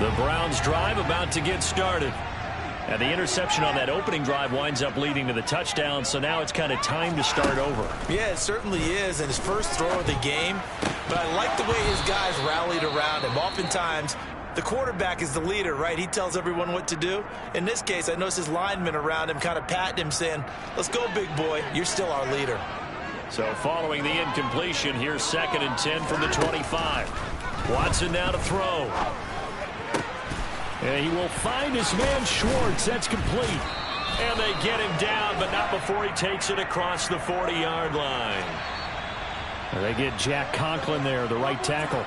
The Browns drive about to get started. And the interception on that opening drive winds up leading to the touchdown, so now it's kind of time to start over. Yeah, it certainly is, and his first throw of the game. But I like the way his guys rallied around him. Oftentimes, the quarterback is the leader, right? He tells everyone what to do. In this case, I noticed his linemen around him kind of patting him, saying, let's go, big boy. You're still our leader. So following the incompletion, here's 2nd and 10 from the 25. Watson now to throw. And he will find his man Schwartz. That's complete. And they get him down, but not before he takes it across the 40-yard line. They get Jack Conklin there, the right tackle.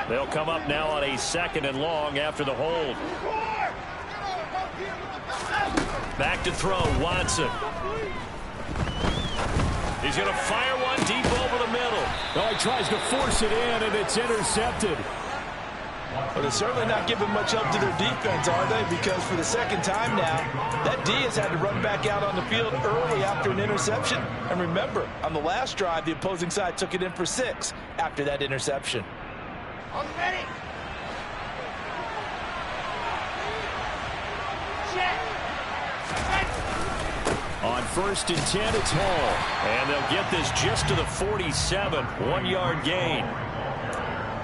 They'll come up now on a 2nd and long after the hold. Back to throw, Watson. He's going to fire one deep over the middle. Oh, he tries to force it in, and it's intercepted. But they're certainly not giving much up to their defense, are they? Because for the second time now, that D has had to run back out on the field early after an interception. And remember, on the last drive, the opposing side took it in for 6 after that interception. On ready. Check. On 1st and 10, it's Hall. And they'll get this just to the 47, 1-yard gain.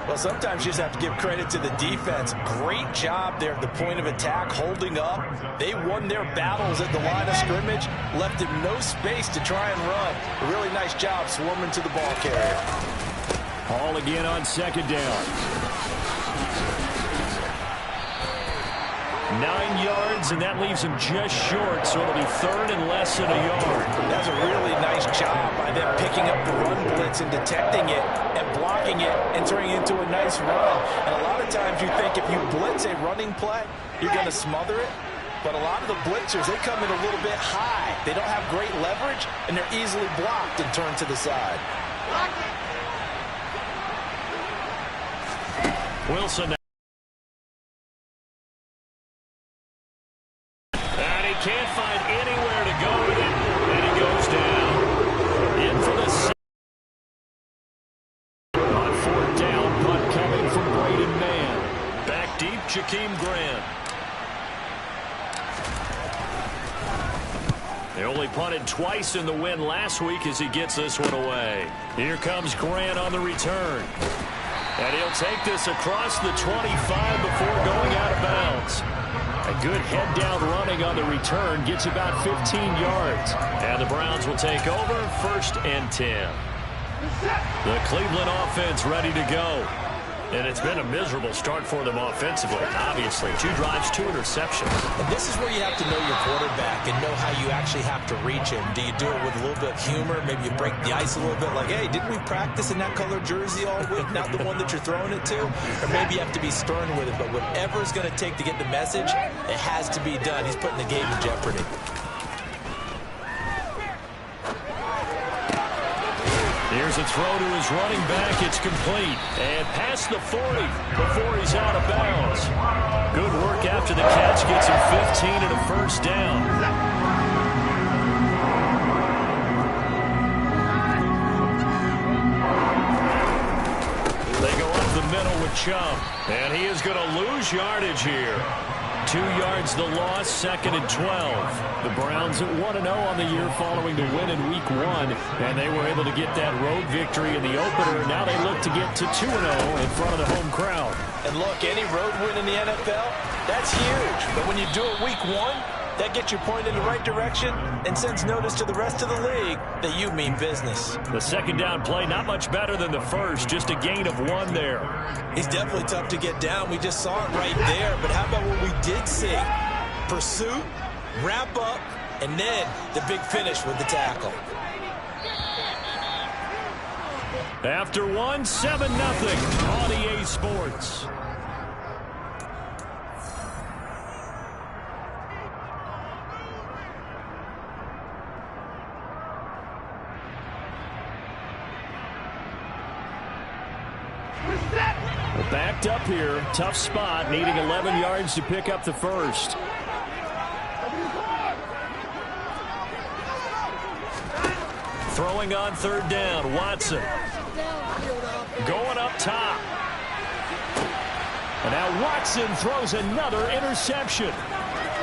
Well, sometimes you just have to give credit to the defense. Great job there at the point of attack, holding up. They won their battles at the line of scrimmage, left him no space to try and run. A really nice job swarming to the ball carrier. Hall again on 2nd down. 9 yards, and that leaves him just short, so it'll be 3rd and less than a yard. That's a really nice job by them picking up the run blitz and detecting it and blocking it and turning it into a nice run. And a lot of times you think if you blitz a running play, you're going to smother it. But a lot of the blitzers, they come in a little bit high. They don't have great leverage, and they're easily blocked and turned to the side. Wilson. And he can't find anywhere to go with it. And he goes down. In for the on 4th down, punt coming from Braden Mann. Back deep, Jakeem Grant. They only punted twice in the win last week as he gets this one away. Here comes Grant on the return. And he'll take this across the 25 before going out of bounds. A good head-down running on the return gets about 15 yards. And the Browns will take over 1st and 10. The Cleveland offense ready to go. And it's been a miserable start for them offensively, obviously. 2 drives, 2 interceptions. And this is where you have to know your quarterback and know how you actually have to reach him. Do you do it with a little bit of humor? Maybe you break the ice a little bit, like, hey, didn't we practice in that color jersey all week, not the one that you're throwing it to? Or maybe you have to be stern with it. But whatever it's going to take to get the message, it has to be done. He's putting the game in jeopardy. Here's a throw to his running back. It's complete. And past the 40 before he's out of bounds. Good work after the catch. Gets him 15 and a 1st down. They go up the middle with Chubb. And he is going to lose yardage here. 2 yards the loss, 2nd and 12. The Browns at 1-0 on the year following the win in Week 1, and they were able to get that road victory in the opener. Now they look to get to 2-0 in front of the home crowd. And look, any road win in the NFL, that's huge. But when you do it Week 1, that gets you pointed in the right direction and sends notice to the rest of the league that you mean business. The 2nd down play, not much better than the first, just a gain of 1 there. He's definitely tough to get down. We just saw it right there. But how about what we did see? Pursuit, wrap up, and then the big finish with the tackle. After 1, 7-0 on EA Sports. Well, backed up here, tough spot, needing 11 yards to pick up the first. Throwing on third down, Watson. Going up top. And now Watson throws another interception.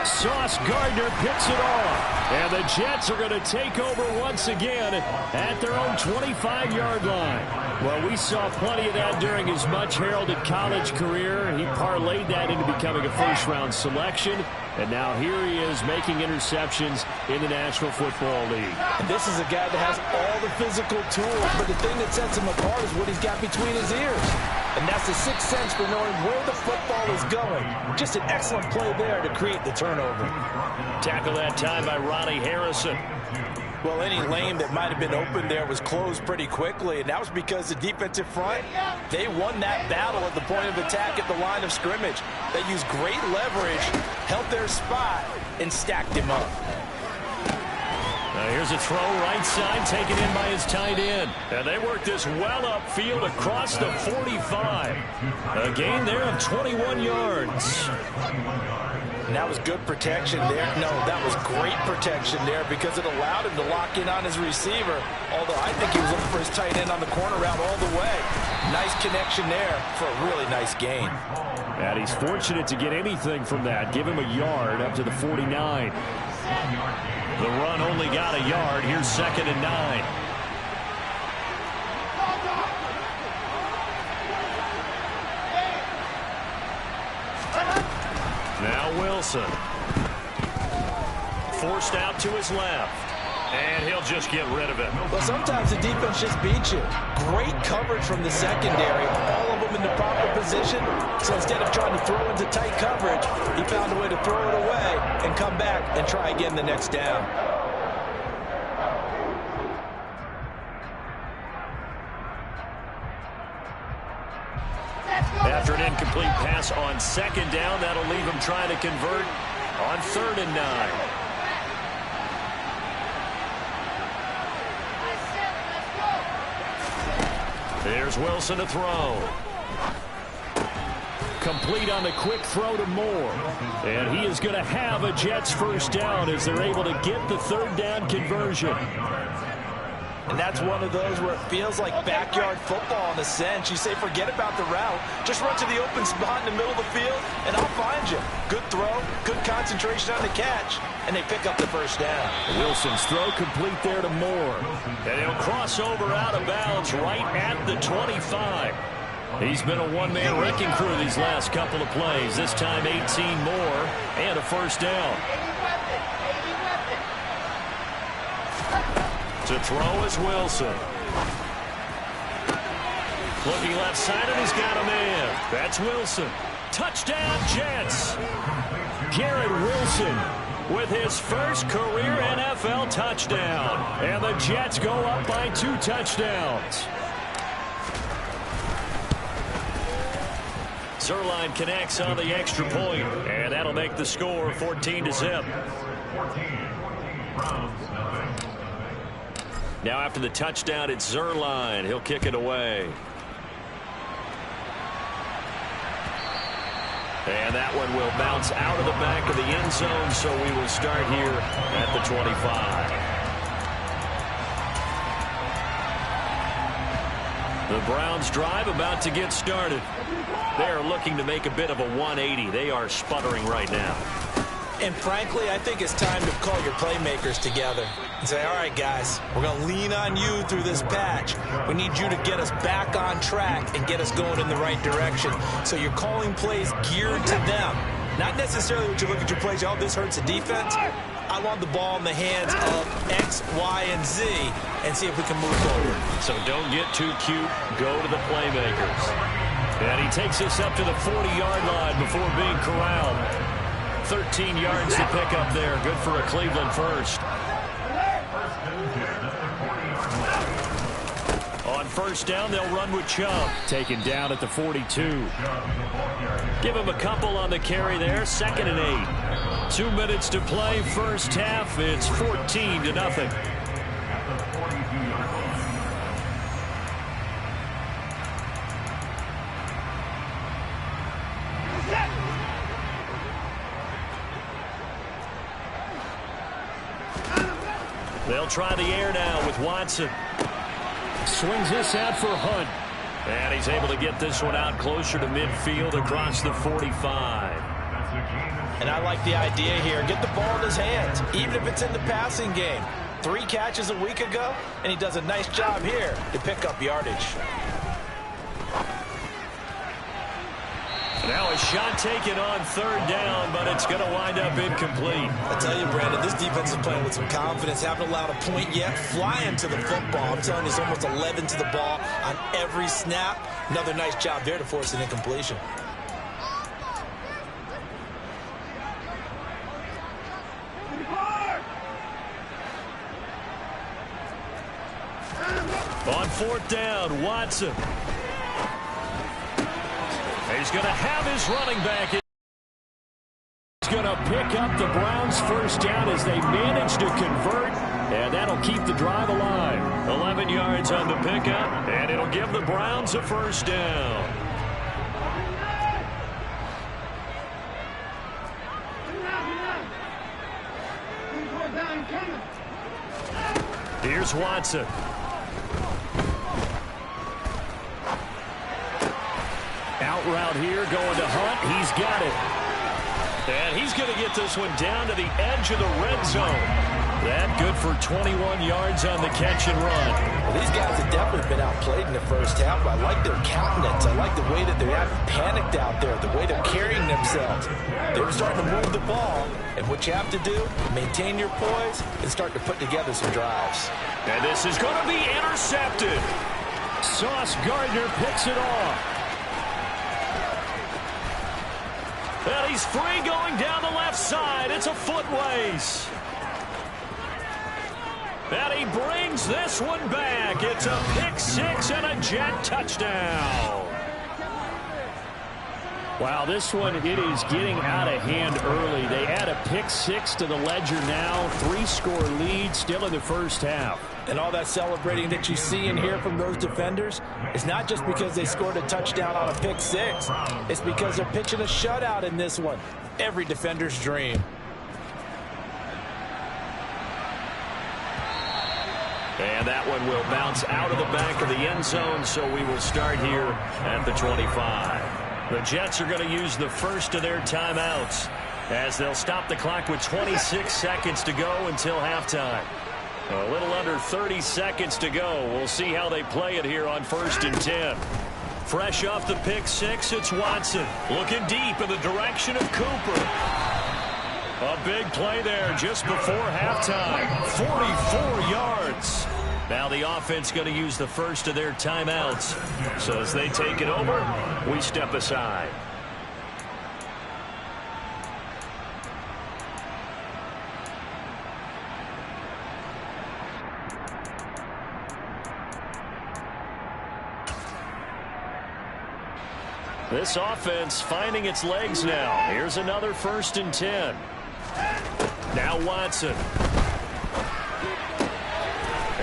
Sauce Gardner picks it off. And the Jets are going to take over once again at their own 25-yard line. Well, we saw plenty of that during his much-heralded college career. He parlayed that into becoming a first-round selection. And now here he is making interceptions in the National Football League. And this is a guy that has all the physical tools, but the thing that sets him apart is what he's got between his ears. And that's the sixth sense for knowing where the football is going. Just an excellent play there to create the turnover. Tackle that time by Ronnie Harrison. Well, any lane that might have been open there was closed pretty quickly, and that was because the defensive front, they won that battle at the point of attack at the line of scrimmage. They used great leverage, held their spot, and stacked him up. Now here's a throw right side taken in by his tight end. And they work this well upfield across the 45. A gain there of 21 yards. And that was good protection there. No, that was great protection there because it allowed him to lock in on his receiver. Although I think he was looking for his tight end on the corner route all the way. Nice connection there for a really nice gain. And he's fortunate to get anything from that. Give him a yard up to the 49. The run only got a yard. Here's 2nd and 9. Now Wilson. Forced out to his left. And he'll just get rid of it. Well, sometimes the defense just beats you. Great coverage from the secondary. All of them in the proper position. So instead of trying to throw into tight coverage, he found a way to throw it away and come back and try again the next down. After an incomplete pass on 2nd down, that'll leave him trying to convert on 3rd and 9. There's Wilson to throw. Complete on the quick throw to Moore. And he is going to have a Jets first down as they're able to get the 3rd down conversion. And that's one of those where it feels like backyard football in a sense. You say forget about the route. Just run to the open spot in the middle of the field, and I'll find you. Good throw, good concentration on the catch, and they pick up the first down. Wilson's throw complete there to Moore. And he'll cross over out of bounds right at the 25. He's been a one-man wrecking crew these last couple of plays. This time 18 more and a first down. To throw is Wilson. Looking left side, and he's got a man. That's Wilson. Touchdown, Jets. Garrett Wilson with his first career NFL touchdown. And the Jets go up by 2 touchdowns. Zuerlein connects on the extra point, and that'll make the score 14-0. Now after the touchdown, it's Zuerlein. He'll kick it away. And that one will bounce out of the back of the end zone, so we will start here at the 25. The Browns drive about to get started. They're looking to make a bit of a 180. They are sputtering right now. And frankly, I think it's time to call your playmakers together and say, all right, guys, we're going to lean on you through this patch. We need you to get us back on track and get us going in the right direction. So you're calling plays geared to them. Not necessarily what you look at your plays, oh, this hurts the defense. I want the ball in the hands of X, Y, and Z and see if we can move forward. So don't get too cute. Go to the playmakers. And he takes us up to the 40-yard line before being corralled. 13 yards to pick up there. Good for a Cleveland first. On first down, they'll run with Chubb. Taken down at the 42. Give him a couple on the carry there. 2nd and 8. 2 minutes to play first half. It's 14-0. They'll try the air now with Watson. Swings this out for Hunt. And he's able to get this one out closer to midfield across the 45. And I like the idea here. Get the ball in his hands, even if it's in the passing game. 3 catches a week ago, and he does a nice job here to pick up yardage. Now a shot taken on 3rd down, but it's going to wind up incomplete. I tell you, Brandon, this defense is playing with some confidence. Haven't allowed a point yet. Flying to the football. I'm telling you, it's almost 11 to the ball on every snap. Another nice job there to force an incompletion. On 4th down, Watson. He's going to have his running back. He's going to pick up the Browns' first down as they manage to convert, and that'll keep the drive alive. 11 yards on the pickup, and it'll give the Browns a first down. Here's Watson. Out route here, going to Hunt. He's got it. And he's going to get this one down to the edge of the red zone. That good for 21 yards on the catch and run. Well, these guys have definitely been outplayed in the first half. I like their countenance. I like the way that they haven't panicked out there, the way they're carrying themselves. They're starting to move the ball. And what you have to do, maintain your poise and start to put together some drives. And this is going to be intercepted. Sauce Gardner picks it off. And he's free going down the left side. It's a foot race. And he brings this one back. It's a pick 6 and a Jet touchdown. Wow, this one, it is getting out of hand early. They add a pick 6 to the ledger now. 3-score lead still in the first half. And all that celebrating that you see and hear from those defenders is not just because they scored a touchdown on a pick 6. It's because they're pitching a shutout in this one. Every defender's dream. And that one will bounce out of the back of the end zone, so we will start here at the 25. The Jets are going to use the first of their timeouts as they'll stop the clock with 26 seconds to go until halftime. A little under 30 seconds to go. We'll see how they play it here on 1st and 10. Fresh off the pick 6, it's Watson. Looking deep in the direction of Cooper. A big play there just before halftime. 44 yards. Now the offense going to use the first of their timeouts. So as they take it over, we step aside. This offense finding its legs now. Here's another 1st and 10. Now Watson.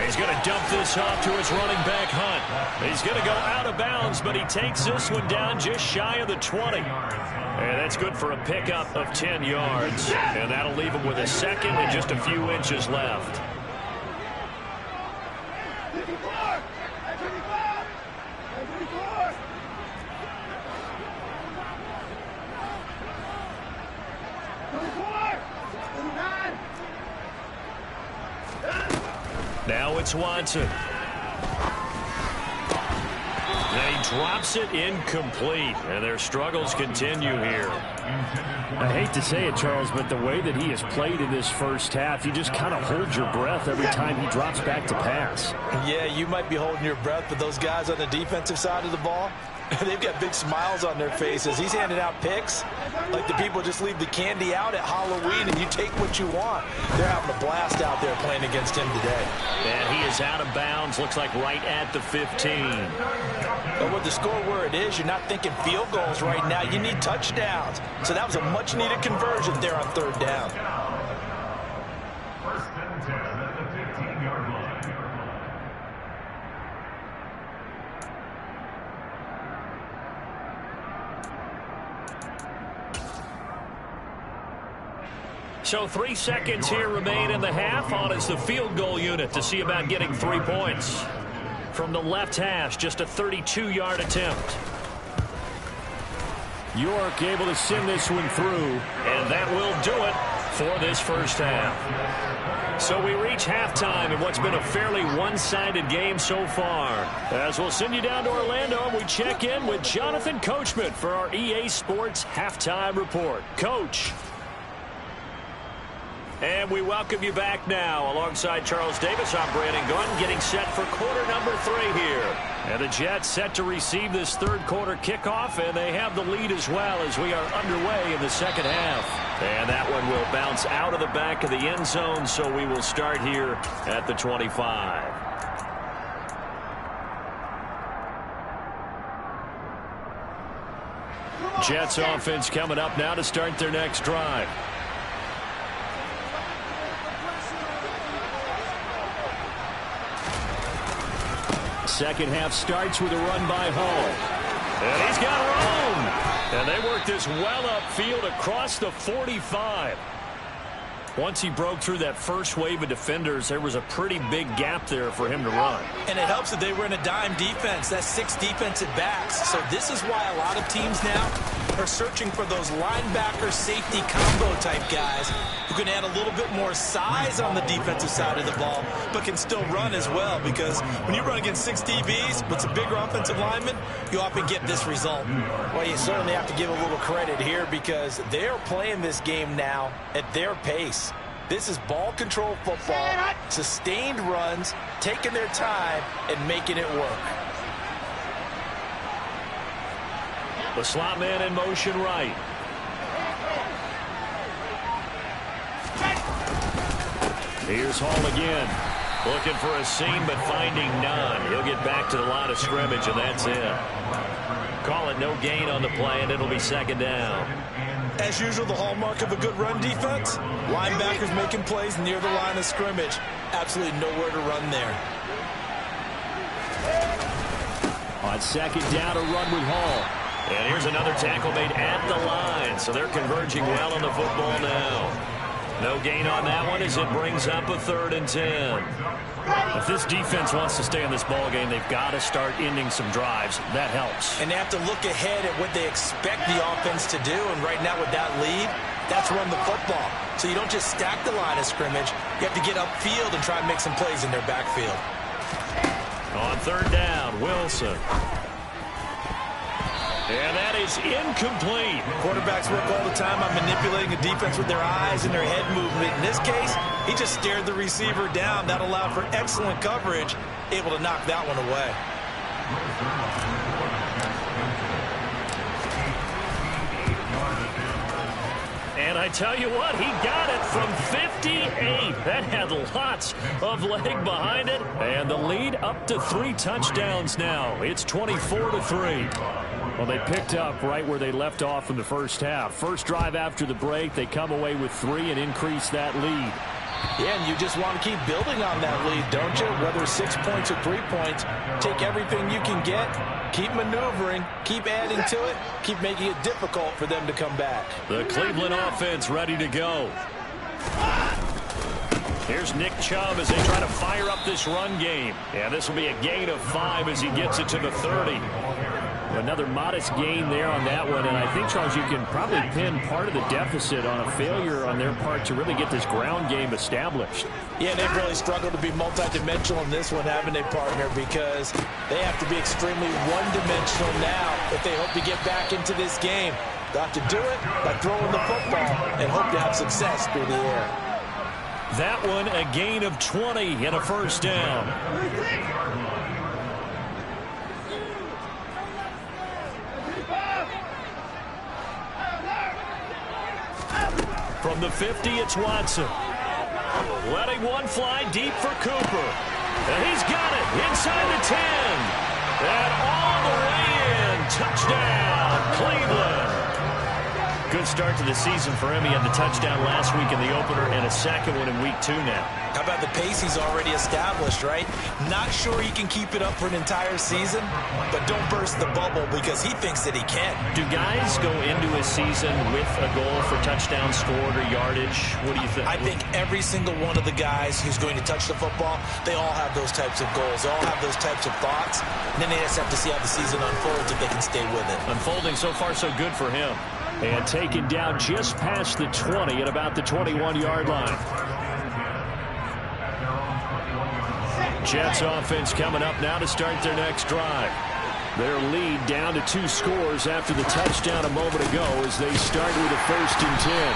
He's going to dump this off to his running back, Hunt. He's going to go out of bounds, but he takes this one down just shy of the 20. And that's good for a pickup of 10 yards. And that'll leave him with a second and just a few inches left. Now it's Watson. And he drops it incomplete. And their struggles continue here. I hate to say it, Charles, but the way that he has played in this first half, you just kind of hold your breath every time he drops back to pass. Yeah, you might be holding your breath, but those guys on the defensive side of the ball, they've got big smiles on their faces. He's handing out picks like the people just leave the candy out at Halloween and you take what you want. They're having a blast out there playing against him today. And he is out of bounds, looks like right at the 15. But with the score where it is, you're not thinking field goals right now. You need touchdowns. So that was a much-needed conversion there on 3rd down. So 3 seconds here remain in the half. On is the field goal unit to see about getting 3 points. From the left hash, just a 32-yard attempt. York able to send this one through. And that will do it for this first half. So we reach halftime in what's been a fairly one-sided game so far. As we'll send you down to Orlando, and we check in with Jonathan Coachman for our EA Sports Halftime Report. Coach. And we welcome you back now. Alongside Charles Davis, I'm Brandon Gaudin, getting set for quarter number 3 here. And the Jets set to receive this third quarter kickoff, and they have the lead as well as we are underway in the second half. And that one will bounce out of the back of the end zone, so we will start here at the 25. Jets offense coming up now to start their next drive. Second half starts with a run by Hall. And he's got room. And they work this well upfield across the 45. Once he broke through that first wave of defenders, there was a pretty big gap there for him to run. And it helps that they were in a dime defense. That's 6 defensive backs. So this is why a lot of teams now are searching for those linebacker safety combo type guys who can add a little bit more size on the defensive side of the ball, but can still run as well, because when you run against 6 DBs with some bigger offensive linemen, you often get this result. Well, you certainly have to give a little credit here, because they're playing this game now at their pace. This is ball control football, sustained runs, taking their time and making it work. The slot man in motion right. Here's Hall again. Looking for a seam, but finding none. He'll get back to the line of scrimmage, and that's it. Call it no gain on the play, and it'll be second down. As usual, the hallmark of a good run defense, linebackers making plays near the line of scrimmage. Absolutely nowhere to run there. On second down, a run with Hall. And here's another tackle made at the line, so they're converging well on the football now. No gain on that one as it brings up a 3rd and 10. If this defense wants to stay in this ball game, they've got to start ending some drives. That helps. And they have to look ahead at what they expect the offense to do. And right now with that lead, that's run the football. So you don't just stack the line of scrimmage. You have to get upfield and try and make some plays in their backfield. On 3rd down, Wilson. And that is incomplete. Quarterbacks work all the time on manipulating a defense with their eyes and their head movement. In this case, he just stared the receiver down. That allowed for excellent coverage, able to knock that one away. And I tell you what, he got it from 58. That had lots of leg behind it. And the lead up to 3 touchdowns now. It's 24-3. Well, they picked up right where they left off in the first half. First drive after the break, they come away with 3 and increase that lead. Yeah, and you just want to keep building on that lead, don't you? Whether 6 points or 3 points, take everything you can get, keep maneuvering, keep adding to it, keep making it difficult for them to come back. The Cleveland offense ready to go. Here's Nick Chubb as they try to fire up this run game. And this will be a gain of 5 as he gets it to the 30. Another modest gain there on that one, and I think, Charles, you can probably pin part of the deficit on a failure on their part to really get this ground game established. Yeah, they've really struggled to be multidimensional in this one, haven't they, partner? Because they have to be extremely one-dimensional now if they hope to get back into this game. They have to do it by throwing the football and hope to have success through the air. That one a gain of 20 and a first down. From the 50, it's Watson. Letting one fly deep for Cooper. And he's got it inside the 10. And all the way in. Touchdown, Cleveland. Good start to the season for him. He had the touchdown last week in the opener and a second one in week 2 now. How about the pace he's already established, right? Not sure he can keep it up for an entire season, but don't burst the bubble because he thinks that he can. Do guys go into this season with a goal for touchdown scored or yardage? What do you think? I think every single one of the guys who's going to touch the football, they all have those types of goals. They all have those types of thoughts. And then they just have to see how the season unfolds if they can stay with it. Unfolding so far so good for him. And taken down just past the 20 at about the 21-yard line. Jets offense coming up now to start their next drive. Their lead down to 2 scores after the touchdown a moment ago as they start with a 1st and 10.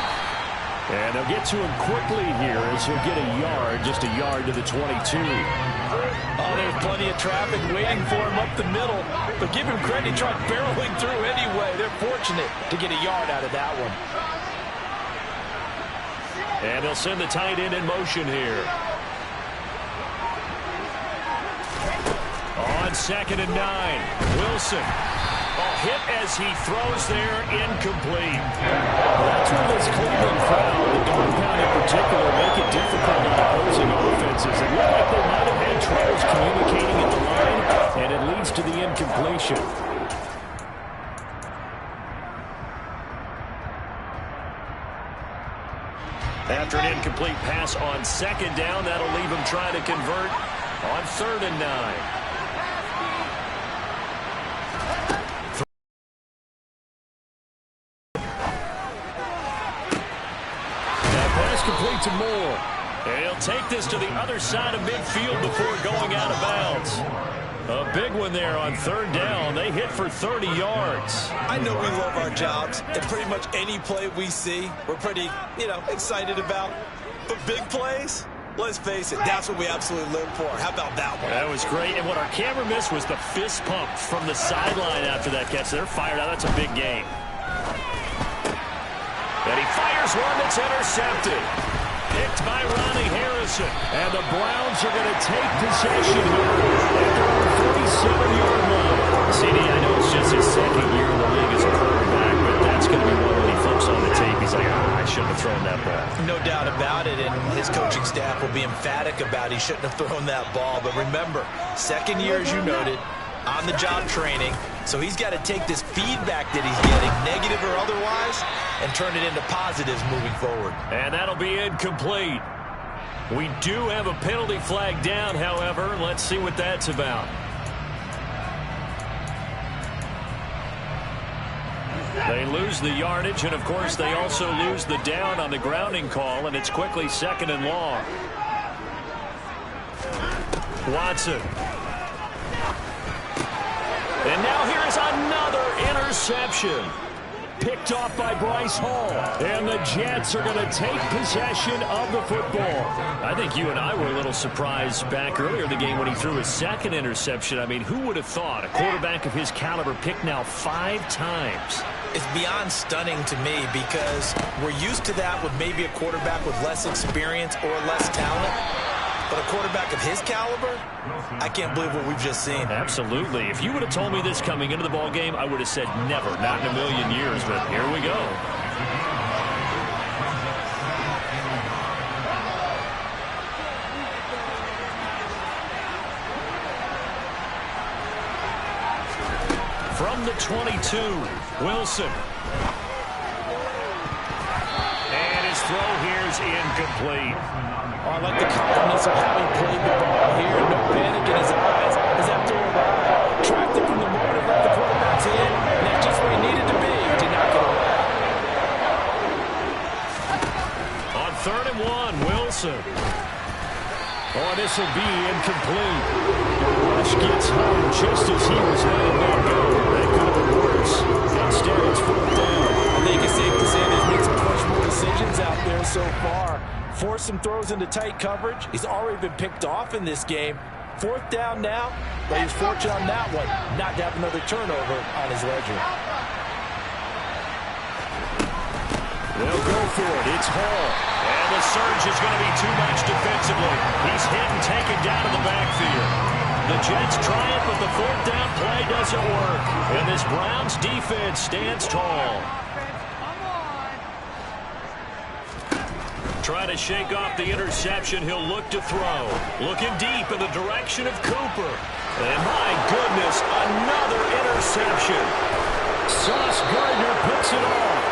And they'll get to him quickly here as he'll get a yard, just a yard to the 22. Oh, there's plenty of traffic waiting for him up the middle. But give him credit, he tried barreling through anyway. They're fortunate to get a yard out of that one. And they'll send the tight end in motion here. On 2nd and 9, Wilson. Hit as he throws there, incomplete. That's where this Cleveland crowd, the dog pound in particular, make it difficult on opposing offenses. It looked like they might have had troubles communicating at the line, and it leads to the incompletion. After an incomplete pass on 2nd down, that'll leave him trying to convert on 3rd and 9. Complete to Moore. And he'll take this to the other side of midfield before going out of bounds. A big one there on 3rd down. They hit for 30 yards. I know we love our jobs, and pretty much any play we see, we're pretty, excited about. But big plays, let's face it, that's what we absolutely live for. How about that one? That was great. And what our camera missed was the fist pump from the sideline after that catch. They're fired out. That's a big game. And he fires one that's intercepted. Picked by Ronnie Harrison. And the Browns are going to take possession here at their 47-yard line. CD, I know it's just his 2nd year in the league as a quarterback, but that's going to be one when he flips on the tape. He's like, I shouldn't have thrown that ball. No doubt about it, and his coaching staff will be emphatic about he shouldn't have thrown that ball. But remember, 2nd year, as you noted, on-the-job training. So he's got to take this feedback that he's getting, negative or otherwise, and turn it into positives moving forward. And that'll be incomplete. We do have a penalty flag down, however. Let's see what that's about. They lose the yardage, and of course they also lose the down on the grounding call, and it's quickly 2nd and long. Watson. And now here's another interception. Picked off by Bryce Hall. And the Jets are going to take possession of the football. I think you and I were a little surprised back earlier in the game when he threw his 2nd interception. I mean, who would have thought a quarterback of his caliber picked now 5 times? It's beyond stunning to me because we're used to that with maybe a quarterback with less experience or less talent. But a quarterback of his caliber, I can't believe what we've just seen. Absolutely. If you would have told me this coming into the ball game, I would have said never, not in a million years. But here we go. From the 22, Wilson. And his throw here is incomplete. Oh, I like the confidence of how he played the ball here. No panic in his eyes. As after a while, tracked it from the moment, let the quarterback's in, and that's just where he needed to be. He did not get away. On 3rd and 1, Wilson. Oh, this will be incomplete. Rush gets home just as he was letting that go. That could have been worse. Instead, it's 4th down. I think it's safe to say there's been some questionable decisions out there so far. Forced some throws into tight coverage. He's already been picked off in this game. 4th down now, but he's fortunate on that one not to have another turnover on his ledger. They'll go for it. It's Hall. And the surge is going to be too much defensively. He's hit and taken down in the backfield. The Jets try it, but the 4th down play doesn't work. And this Browns defense stands tall. Trying to shake off the interception. He'll look to throw. Looking deep in the direction of Cooper. And my goodness, another interception. Sauce Gardner puts it off.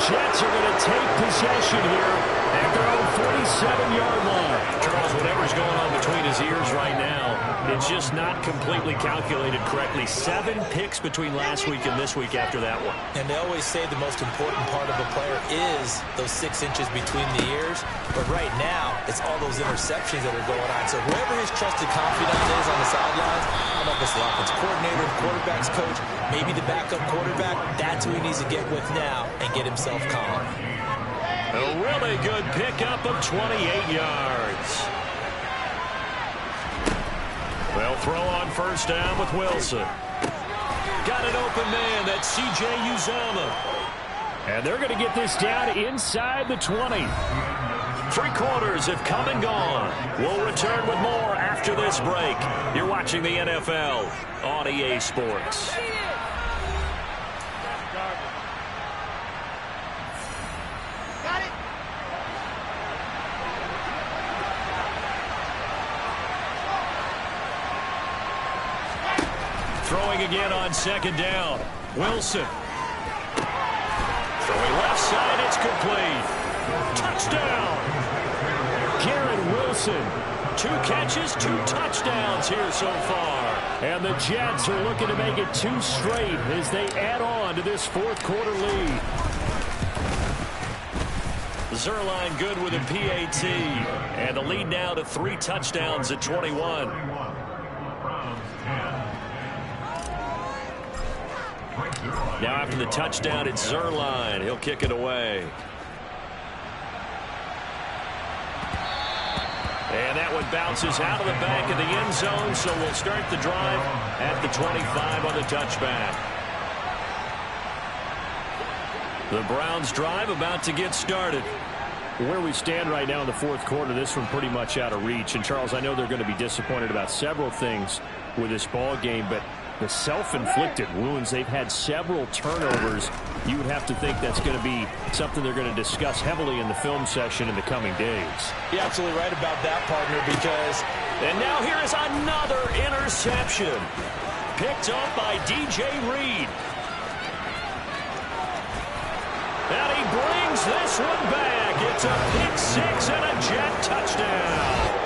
Jets are going to take possession here at their own 47-yard line. Charles, whatever's going on between his ears right now, it's just not completely calculated correctly. 7 picks between last week and this week after that one. And they always say the most important part of a player is those 6 inches between the ears. But right now, it's all those interceptions that are going on. So whoever his trusted confidant is on the sidelines, I don't know if it's the offensive coordinator, the quarterback's coach, maybe the backup quarterback, that's who he needs to get with now and get himself calm. A really good pickup of 28 yards. They'll throw on first down with Wilson. Got an open man. That's C.J. Uzomah. And they're going to get this down inside the 20. 3 quarters have come and gone. We'll return with more after this break. You're watching the NFL on EA Sports. Throwing again on second down. Wilson. Throwing left side, it's complete. Touchdown. Garrett Wilson. 2 catches, 2 touchdowns here so far. And the Jets are looking to make it 2 straight as they add on to this fourth-quarter lead. Zuerlein good with a PAT. And the lead now to 3 touchdowns at 21. Now after the touchdown, it's Zuerlein. He'll kick it away. And that one bounces out of the back of the end zone, so we'll start the drive at the 25 on the touchback. The Browns drive about to get started. Where we stand right now in the fourth quarter, this one pretty much out of reach. And, Charles, I know they're going to be disappointed about several things with this ball game, but the self-inflicted wounds, they've had several turnovers. You would have to think that's going to be something they're going to discuss heavily in the film session in the coming days. You're absolutely right about that, partner, because... And now here is another interception. Picked up by DJ Reed. And he brings this one back. It's a pick-6 and a Jet touchdown.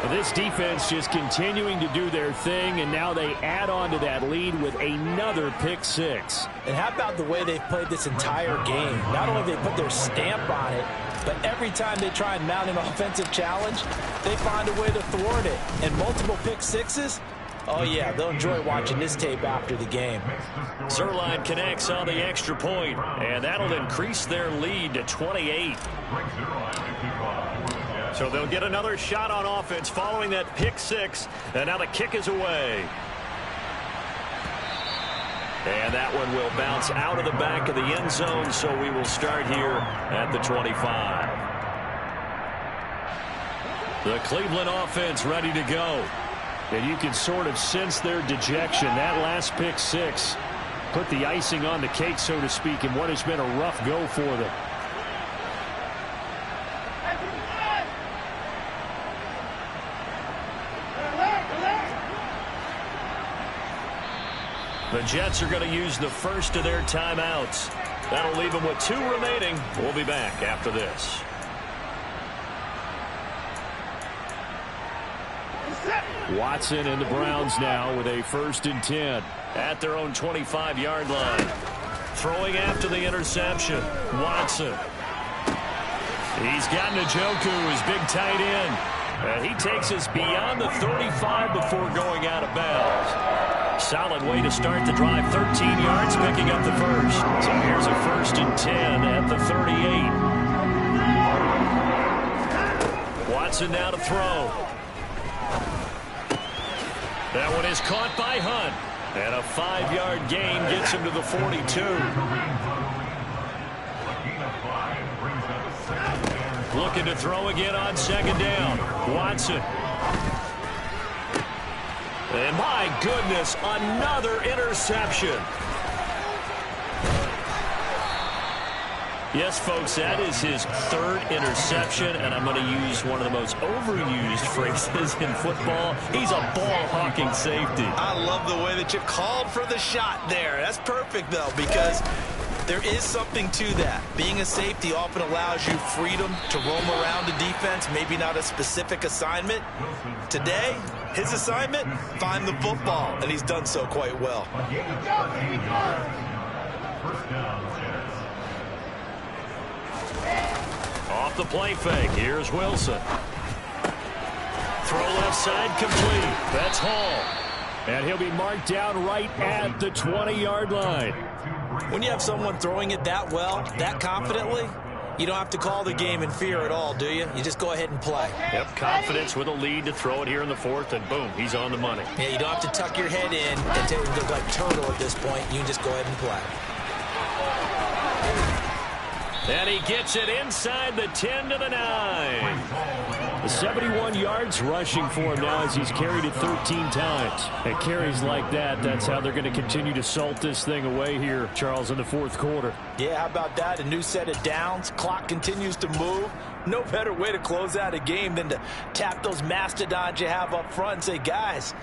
This defense just continuing to do their thing, and now they add on to that lead with another pick-6. And how about the way they've played this entire game? Not only have they put their stamp on it, but every time they try and mount an offensive challenge, they find a way to thwart it. And multiple pick-6s, oh yeah, they'll enjoy watching this tape after the game. Zuerlein connects on the extra point, and that'll increase their lead to 28. So they'll get another shot on offense following that pick-6, and now the kick is away. And that one will bounce out of the back of the end zone, so we will start here at the 25. The Cleveland offense ready to go. And you can sort of sense their dejection. That last pick-6 put the icing on the cake, so to speak, in what has been a rough go for them. The Jets are going to use the first of their timeouts. That'll leave them with 2 remaining. We'll be back after this. Watson and the Browns now with a 1st and 10. At their own 25-yard line. Throwing after the interception. Watson. He's got Njoku, his big tight end. And he takes us beyond the 35 before going out of bounds. Solid way to start the drive. 13 yards, picking up the first. So here's a 1st and 10 at the 38. Watson now to throw. That one is caught by Hunt. And a 5-yard gain gets him to the 42. Looking to throw again on second down. Watson. And my goodness, another interception. Yes, folks, that is his 3rd interception, and I'm going to use one of the most overused phrases in football. He's a ball-hawking safety. I love the way that you called for the shot there. That's perfect, though, because There is something to that. Being a safety often allows you freedom to roam around the defense, maybe not a specific assignment. Today, his assignment, find the football, and he's done so quite well. Off the play fake, here's Wilson. Throw left side complete. That's Hall. And he'll be marked down right at the 20-yard line. When you have someone throwing it that well, that confidently, you don't have to call the game in fear at all, do you? You just go ahead and play. Yep, confidence with a lead to throw it here in the fourth, and boom, he's on the money. Yeah, you don't have to tuck your head in and take it like turtle at this point. You can just go ahead and play. And he gets it inside the 10 to the 9. 71 yards rushing for him now as he's carried it 13 times. And carries like that, that's how they're going to continue to salt this thing away here, Charles, in the fourth quarter. Yeah, how about that? A new set of downs. Clock continues to move. No better way to close out a game than to tap those mastodons you have up front and say, guys,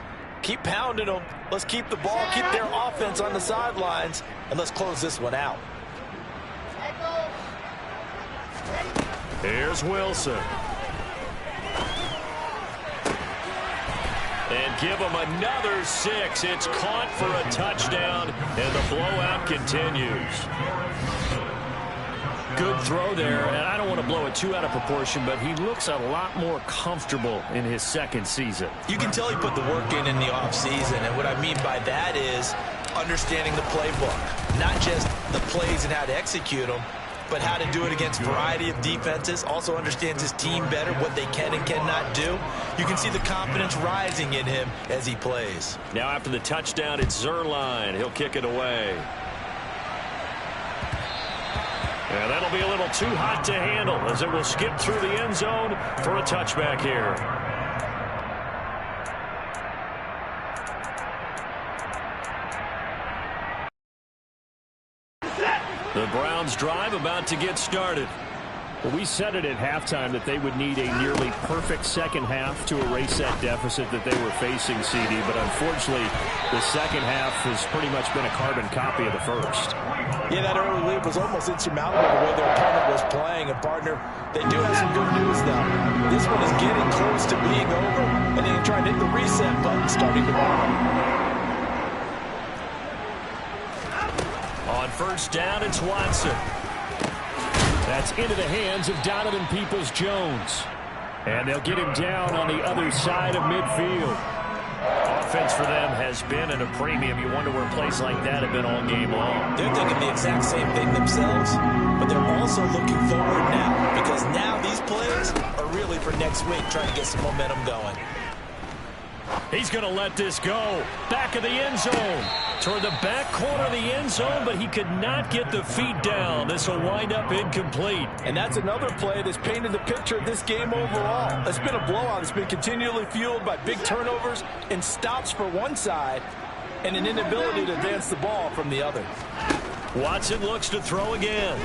keep pounding them. Let's keep the ball, keep their offense on the sidelines, and let's close this one out. Here's Wilson. And give him another 6. It's caught for a touchdown, and the blowout continues. Good throw there, and I don't want to blow it too out of proportion, but he looks a lot more comfortable in his second season. You can tell he put the work in the offseason, and what I mean by that is understanding the playbook. Not just the plays and how to execute them, but how to do it against a variety of defenses. Also understands his team better, what they can and cannot do. You can see the confidence rising in him as he plays. Now after the touchdown, it's Zuerlein. He'll kick it away. And that'll be a little too hot to handle as it will skip through the end zone for a touchback here. The Browns drive about to get started. Well, we said it at halftime that they would need a nearly perfect second half to erase that deficit that they were facing, CD. But unfortunately, the second half has pretty much been a carbon copy of the first. Yeah, that early lead was almost insurmountable the way their opponent was playing. And, partner, they do have some good news now. This one is getting close to being over, and they can try and hit the reset button starting tomorrow. On first down, it's Watson. That's into the hands of Donovan Peoples-Jones. And they'll get him down on the other side of midfield. Offense for them has been at a premium. You wonder where plays like that have been all game long. They're thinking the exact same thing themselves, but they're also looking forward now, because now these plays are really for next week, trying to get some momentum going. He's going to let this go. Back of the end zone. Toward the back corner of the end zone, but he could not get the feet down. This will wind up incomplete. And that's another play that's painted the picture of this game overall. It's been a blowout. It's been continually fueled by big turnovers and stops for one side and an inability to advance the ball from the other. Watson looks to throw again.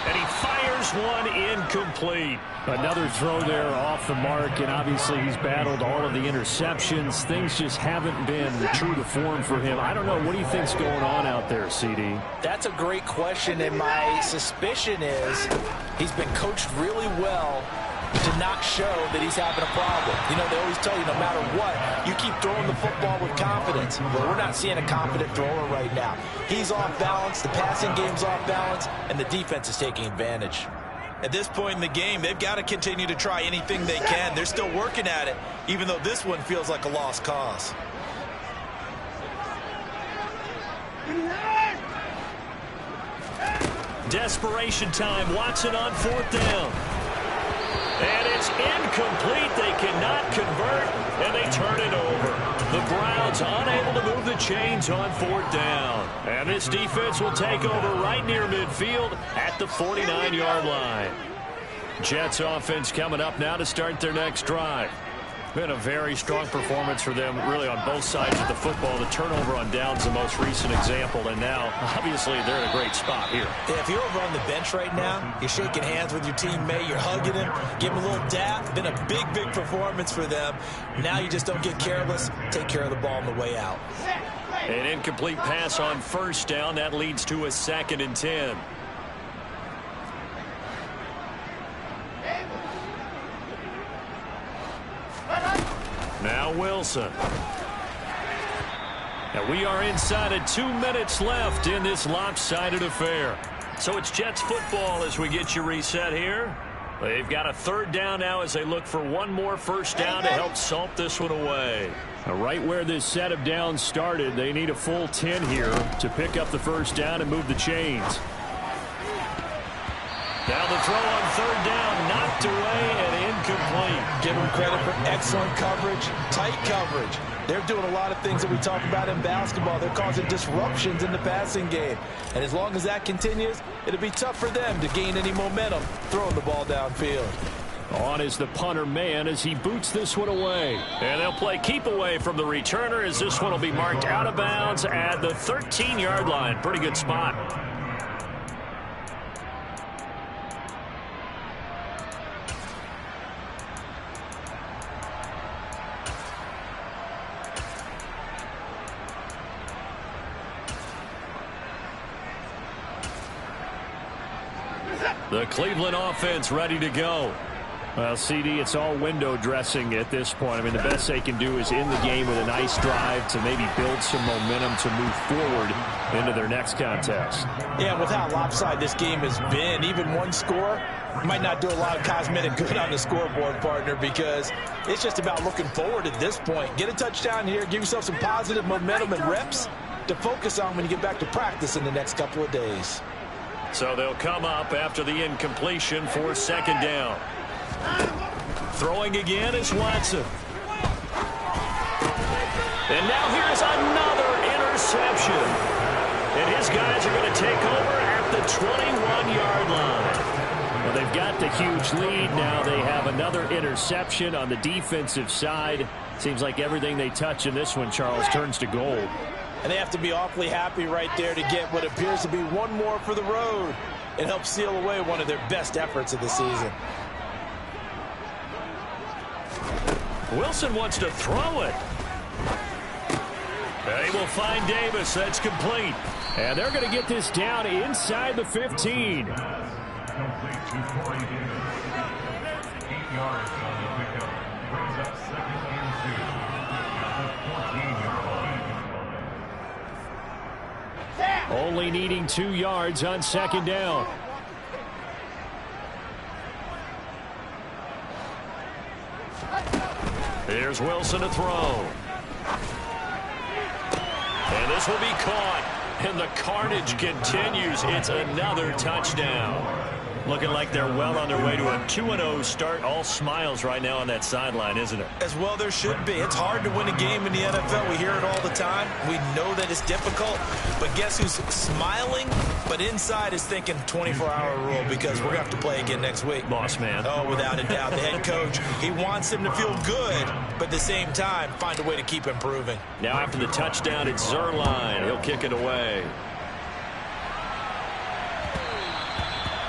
And he fires one incomplete. Another throw there off the mark, and obviously he's battled all of the interceptions. Things just haven't been true to form for him. I don't know. What do you think's going on out there, CD? That's a great question, and my suspicion is he's been coached really well to not show that he's having a problem. You know, they always tell you no matter what, you keep throwing the football with confidence. Well, we're not seeing a confident thrower right now. He's off balance, the passing game's off balance, and the defense is taking advantage. At this point in the game, they've got to continue to try anything they can. They're still working at it, even though this one feels like a lost cause. Desperation time. Watson on fourth down. And it's incomplete. They cannot convert, and they turn it over. The Browns unable to move the chains on fourth down. And this defense will take over right near midfield at the 49-yard line. Jets offense coming up now to start their next drive. Been a very strong performance for them, really, on both sides of the football. The turnover on downs, the most recent example, and now, obviously, they're in a great spot here. Yeah, if you're over on the bench right now, you're shaking hands with your teammate, you're hugging him, give him a little dap. Been a big, big performance for them. Now you just don't get careless. Take care of the ball on the way out. An incomplete pass on first down. That leads to a 2nd and 10. Now Wilson. And we are inside of 2 minutes left in this lopsided affair. So it's Jets football as we get you reset here. They've got a 3rd down now as they look for one more first down to help salt this one away. Right where this set of downs started, they need a full 10 here to pick up the first down and move the chains. Now the throw on 3rd down, knocked away and incomplete. Give them credit for excellent coverage, tight coverage. They're doing a lot of things that we talk about in basketball. They're causing disruptions in the passing game. And as long as that continues, it'll be tough for them to gain any momentum throwing the ball downfield. On is the punter man as he boots this one away. And they'll play keep away from the returner as this one will be marked out of bounds at the 13-yard line. Pretty good spot. The Cleveland offense ready to go. Well, CD, it's all window dressing at this point. I mean, the best they can do is in the game with a nice drive to maybe build some momentum to move forward into their next contest. Yeah, with how lopsided this game has been, even one score might not do a lot of cosmetic good on the scoreboard, partner, because it's just about looking forward at this point. Get a touchdown here, give yourself some positive momentum and reps to focus on when you get back to practice in the next couple of days. So they'll come up after the incompletion for 2nd down. Throwing again is Watson. And now here's another interception. And his guys are going to take over at the 21-yard line. Well, they've got the huge lead. Now they have another interception on the defensive side. Seems like everything they touch in this one, Charles, turns to gold. And they have to be awfully happy right there to get what appears to be one more for the road and help seal away one of their best efforts of the season. Wilson wants to throw it. They will find Davis. That's complete. And they're going to get this down inside the 15. Only needing 2 yards on 2nd down. Here's Wilson to throw. And this will be caught. And the carnage continues. It's another touchdown. Looking like they're well on their way to a 2-0 start. All smiles right now on that sideline, isn't it? As well there should be. It's hard to win a game in the NFL. We hear it all the time. We know that it's difficult. But guess who's smiling? But inside is thinking 24-hour rule because we're going to have to play again next week. Boss man. Oh, without a doubt. The head coach, he wants them to feel good, but at the same time, find a way to keep improving. Now after the touchdown, it's Zuerlein. He'll kick it away.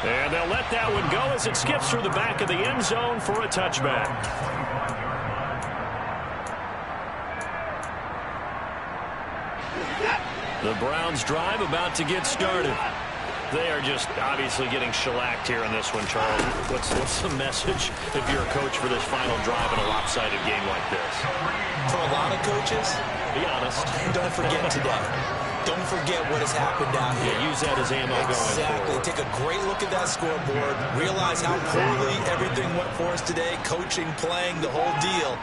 And they'll let that one go as it skips through the back of the end zone for a touchback. The Browns drive about to get started. They are just obviously getting shellacked here in this one, Charles. What's the message if you're a coach for this final drive in a lopsided game like this? For a lot of coaches, be honest. Don't forget today. Don't forget what has happened down here. Yeah, use that as ammo going forward. Take a great look at that scoreboard. Realize how poorly everything went for us today. Coaching, playing, the whole deal.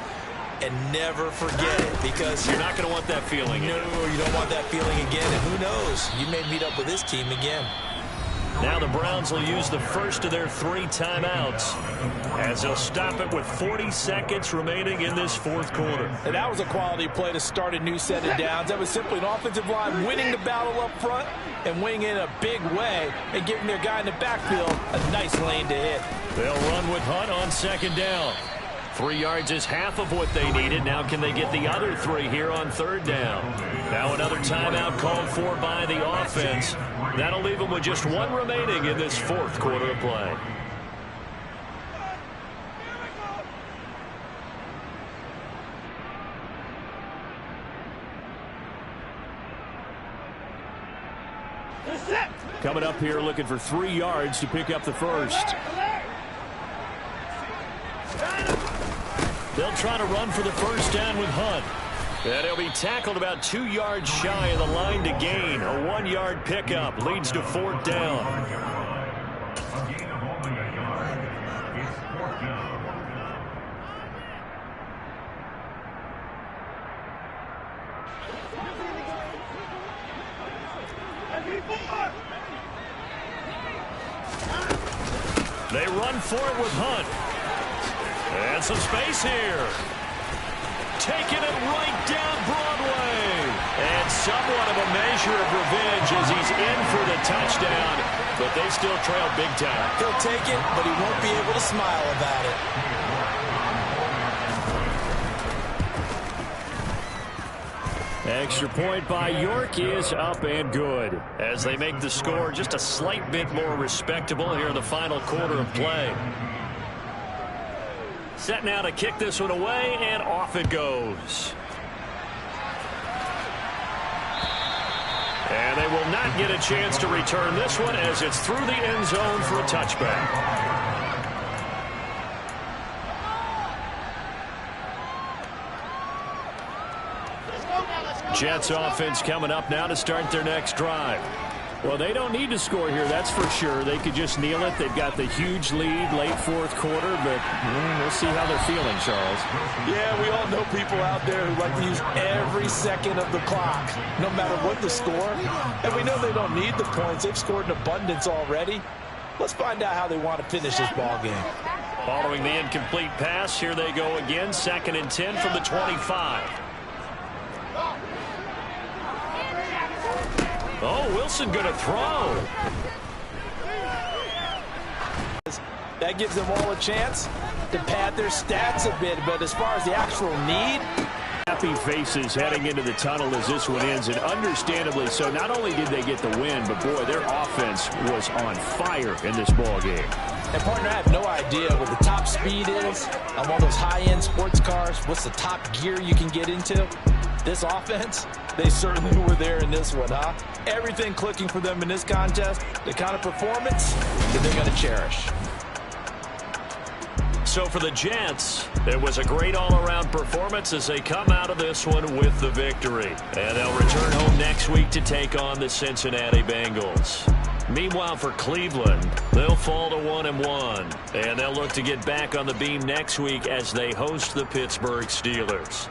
And never forget it because you're not going to want that feeling. No, you don't want that feeling again. And who knows? You may meet up with this team again. Now the Browns will use the first of their 3 timeouts as they'll stop it with 40 seconds remaining in this 4th quarter. And that was a quality play to start a new set of downs. That was simply an offensive line winning the battle up front and winning in a big way and giving their guy in the backfield a nice lane to hit. They'll run with Hunt on 2nd down. 3 yards is half of what they needed. Now can they get the other 3 here on 3rd down? Now another timeout called for by the offense. That'll leave them with just 1 remaining in this 4th quarter of play. Coming up here looking for 3 yards to pick up the first. They'll try to run for the first down with Hunt. And he'll be tackled about 2 yards shy of the line to gain. A 1-yard pickup leads to 4th down. They run for it with Hunt. And some space here. Taking it right down Broadway. And somewhat of a measure of revenge as he's in for the touchdown. But they still trail big time. He'll take it, but he won't be able to smile about it. Extra point by York is up and good as they make the score just a slight bit more respectable here in the final quarter of play. Set now to kick this one away, and off it goes. And they will not get a chance to return this one as it's through the end zone for a touchback. Jets offense coming up now to start their next drive. Well, they don't need to score here, that's for sure. They could just kneel it. They've got the huge lead late 4th quarter, but we'll see how they're feeling, Charles. Yeah, we all know people out there who like to use every second of the clock, no matter what the score. And we know they don't need the points. They've scored in abundance already. Let's find out how they want to finish this ball game. Following the incomplete pass, here they go again. 2nd and 10 from the 25. Oh, Wilson going to throw. That gives them all a chance to pad their stats a bit, but as far as the actual need. Happy faces heading into the tunnel as this one ends, and understandably so. Not only did they get the win, but boy, their offense was on fire in this ball game. And partner, I have no idea what the top speed is on one of those high-end sports cars. What's the top gear you can get into? This offense, they certainly were there in this one, huh? Everything clicking for them in this contest, the kind of performance that they're going to cherish. So for the Jets, it was a great all-around performance as they come out of this one with the victory. And they'll return home next week to take on the Cincinnati Bengals. Meanwhile, for Cleveland, they'll fall to 1-1. And they'll look to get back on the beam next week as they host the Pittsburgh Steelers.